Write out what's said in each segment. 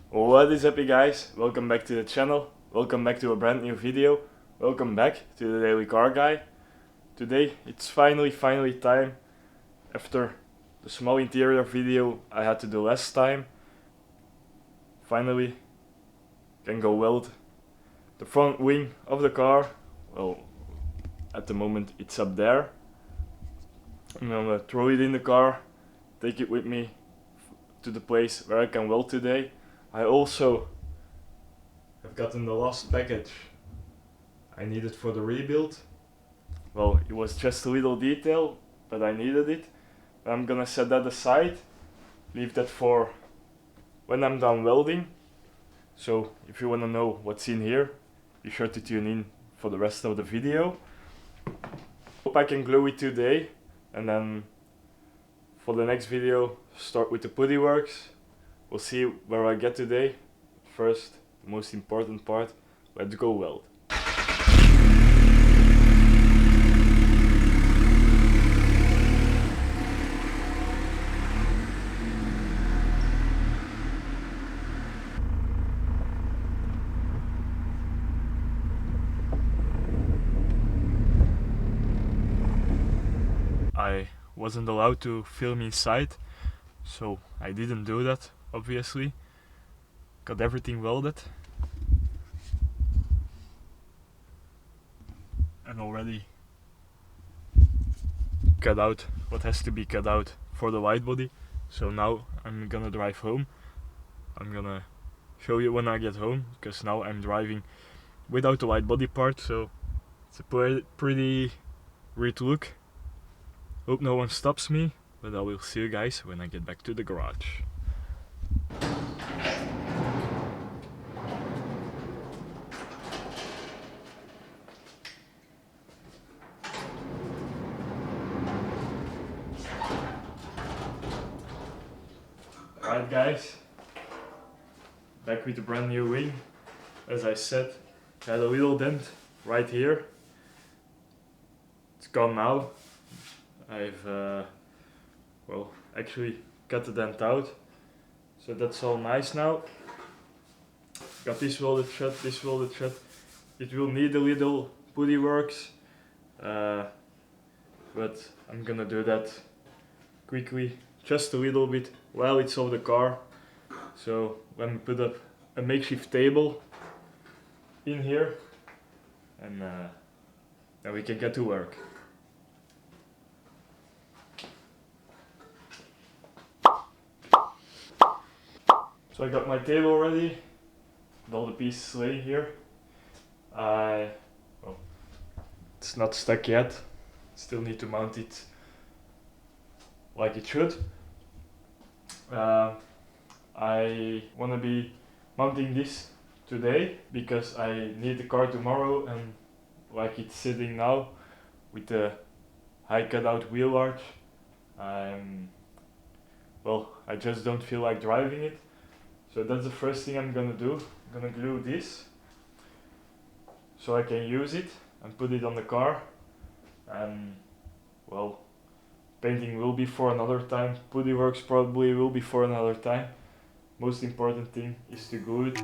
What is up, you guys? Welcome back to the channel. Welcome back to a brand new video. Welcome back to the Daily Car Guy. Today it's finally time, after the small interior video I had to do last time. Finally can go weld the front wing of the car. Well, at the moment it's up there. I'm gonna throw it in the car, take it with me to the place where I can weld today. I also have gotten the last package I needed for the rebuild. Well, it was just a little detail, but I needed it. I'm gonna set that aside, leave that for when I'm done welding. So if you wanna know what's in here, be sure to tune in for the rest of the video. Hope I can glue it today, and then for the next video start with the Opticworks. We'll see where I get today. First, the most important part, let's go weld. I wasn't allowed to film inside, so I didn't do that, obviously. Got everything welded. And already cut out what has to be cut out for the Widebody. So now I'm gonna drive home. I'm gonna show you when I get home, because now I'm driving without the Widebody part, so it's a pretty weird look. Hope no one stops me, but I will see you guys when I get back to the garage. Alright guys, back with the brand new wing. As I said, had a little dent right here. It's gone now. I've well, actually cut the dent out, so that's all nice now. Got this welded shut, this welded shut. It will need a little Opticworks, but I'm gonna do that quickly, just a little bit while it's on the car. So let me put up a makeshift table in here, and then we can get to work. So I got my table ready, with all the pieces laying here. Well, it's not stuck yet, still need to mount it like it should. I want to be mounting this today because I need the car tomorrow, and like it's sitting now with the high cutout wheel arch, well, I just don't feel like driving it. So that's the first thing I'm gonna do. I'm gonna glue this so I can use it and put it on the car. And well, painting will be for another time. Opticworks probably will be for another time. Most important thing is to glue it.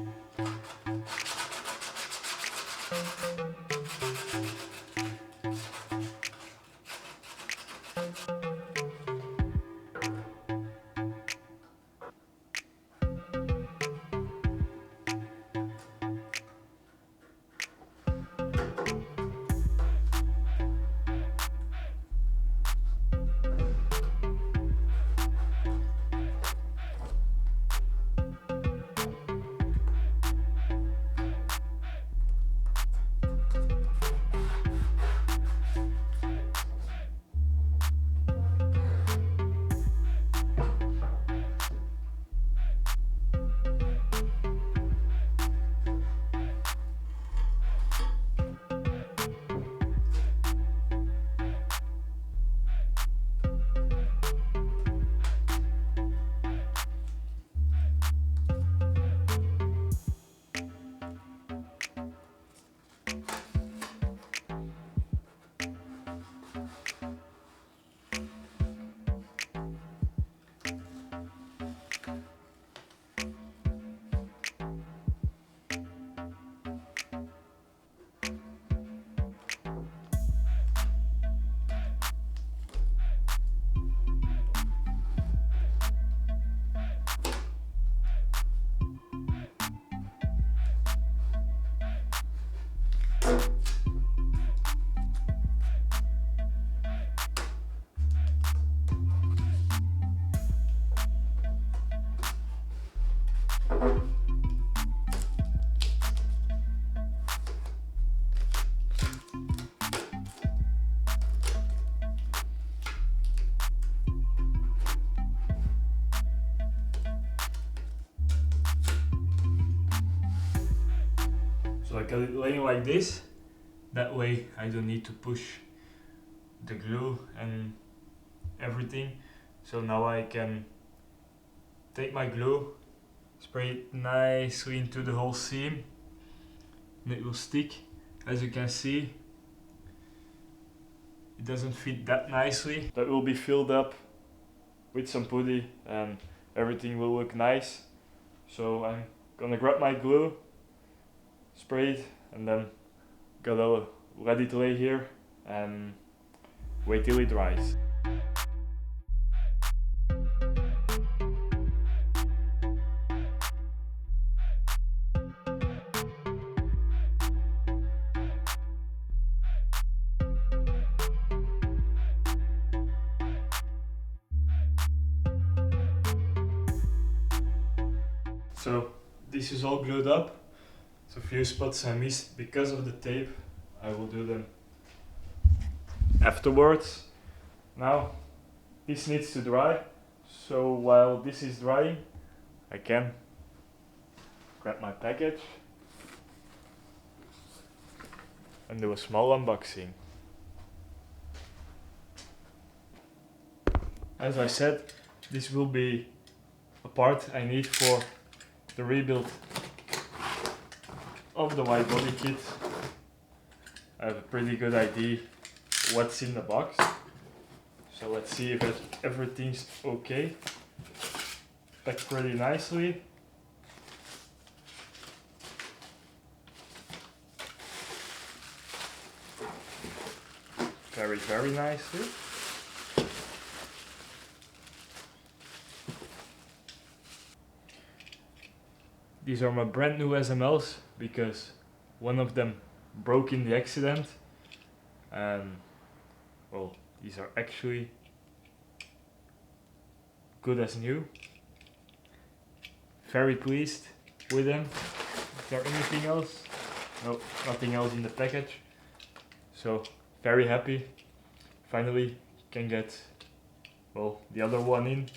So I got it laying like this, that way I don't need to push the glue and everything. So now I can take my glue, spray it nicely into the whole seam, and it will stick. As you can see, it doesn't fit that nicely. That will be filled up with some putty and everything will look nice. So I'm gonna grab my glue, spray it, and then gotta let it lay here and wait till it dries. So this is all glued up. So a few spots I missed because of the tape. I will do them afterwards. Now this needs to dry. So while this is drying, I can grab my package and do a small unboxing. As I said, this will be a part I need for the rebuild of the Widebody kit. I have a pretty good idea what's in the box. So let's see if everything's okay. Packed pretty nicely. Very nicely. These are my brand new SMLs because one of them broke in the accident, and well, these are actually good as new. Very pleased with them. Is there anything else? No, nothing else in the package. So very happy. Finally can get, well, the other one in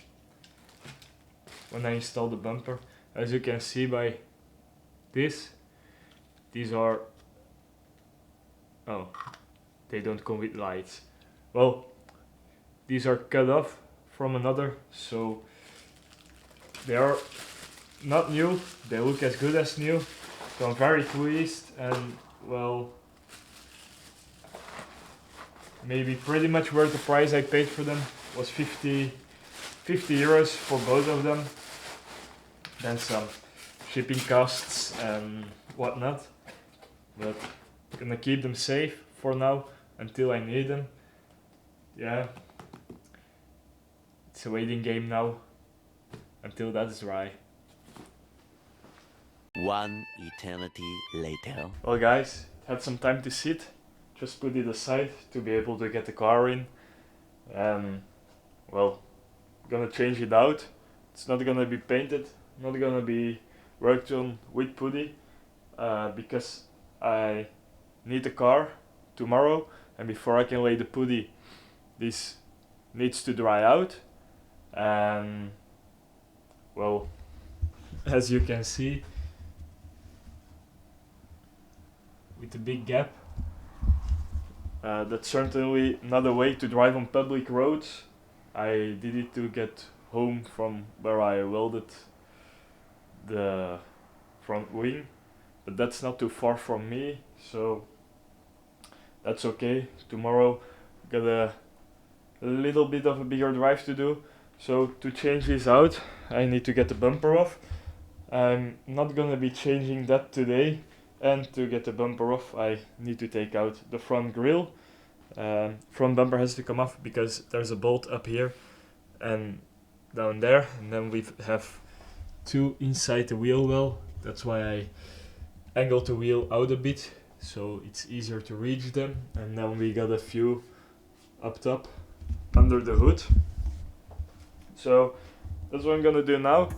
when I install the bumper. As you can see by this, these are, oh, they don't come with lights. Well, these are cut off from another, so they are not new, they look as good as new. So I'm very pleased, and well, maybe pretty much worth the price I paid for them. Was 50 euros for both of them. Then some shipping costs and whatnot, but I'm gonna keep them safe for now until I need them. Yeah, it's a waiting game now until that's dry. One eternity later. Well guys, it had some time to sit, just put it aside to be able to get the car in, and well, gonna change it out. It's not gonna be painted, not gonna be worked on with putty, because I need the car tomorrow, and before I can lay the putty, this needs to dry out. And well, as you can see, with the big gap, that's certainly not a way to drive on public roads. I did it to get home from where I welded the front wing, but that's not too far from me, so that's okay. Tomorrow got a little bit of a bigger drive to do, so to change this out I need to get the bumper off. I'm not gonna be changing that today, and to get the bumper off I need to take out the front grille. Front bumper has to come off because there's a bolt up here and down there, and then we have two inside the wheel well. That's why I angled the wheel out a bit so it's easier to reach them. And then we got a few up top under the hood. So that's what I'm gonna do now.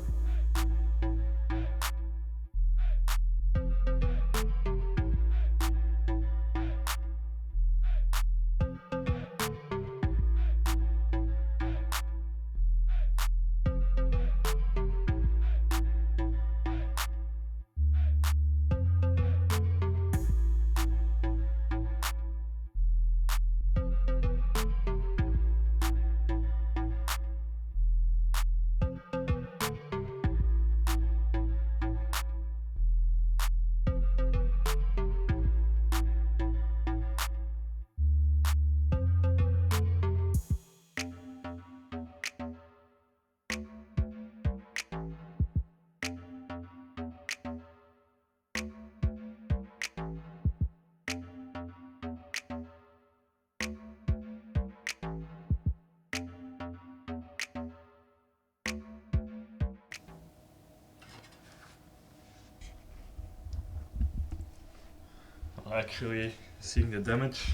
actually seeing the damage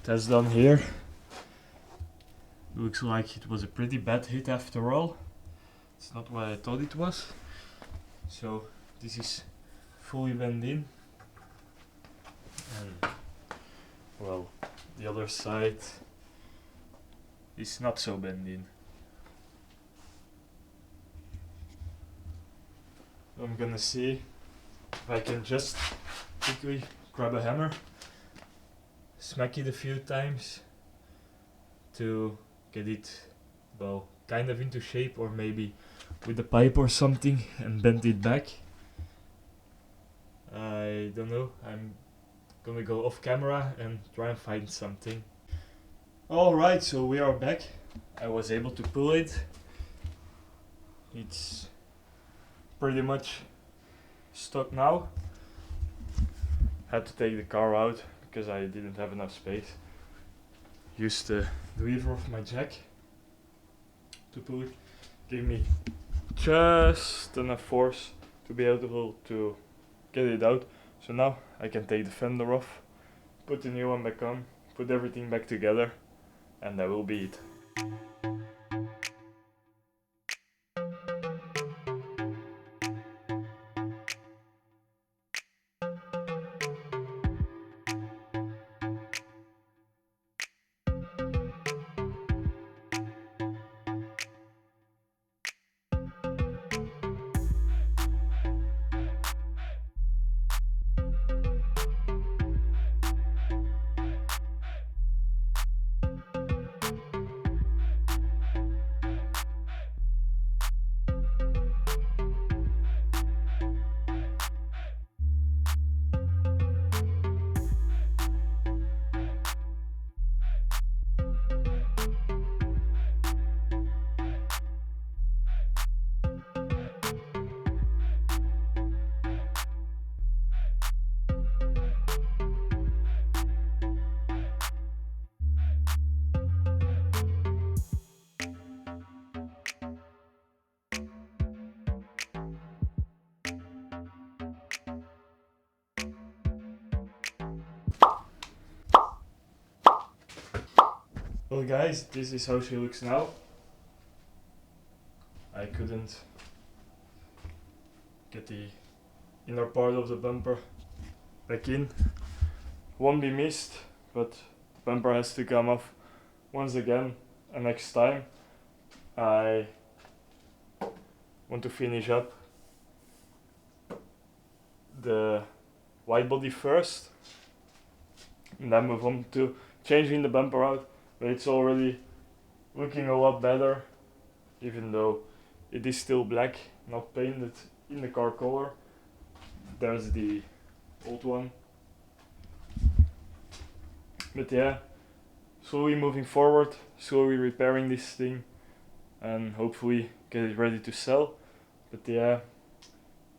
test done here. Looks like it was a pretty bad hit after all. It's not what I thought it was. So this is fully bent in, and well, the other side is not so bent in. I'm gonna see if I can just quickly grab a hammer, smack it a few times to get it, well, kind of into shape, or maybe with a pipe or something and bend it back. I don't know, I'm gonna go off camera and try and find something. Alright, so we are back. I was able to pull it. It's pretty much stuck now. Had to take the car out because I didn't have enough space. Used the lever of my jack to pull it. Gave me just enough force to be able to get it out. So now I can take the fender off, put the new one back on, put everything back together, and that will be it. Well guys, this is how she looks now. I couldn't get the inner part of the bumper back in. Won't be missed, but the bumper has to come off once again, and next time I want to finish up the widebody first and then move on to changing the bumper out. But it's already looking a lot better, even though it is still black, not painted in the car color. There's the old one. But yeah, slowly moving forward, slowly repairing this thing, and hopefully get it ready to sell. But yeah,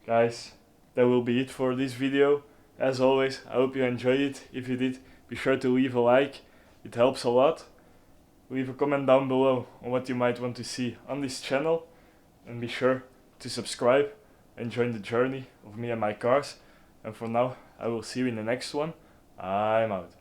guys, that will be it for this video. As always, I hope you enjoyed it. If you did, be sure to leave a like, it helps a lot. Leave a comment down below on what you might want to see on this channel, and be sure to subscribe and join the journey of me and my cars. And for now, I will see you in the next one. I'm out.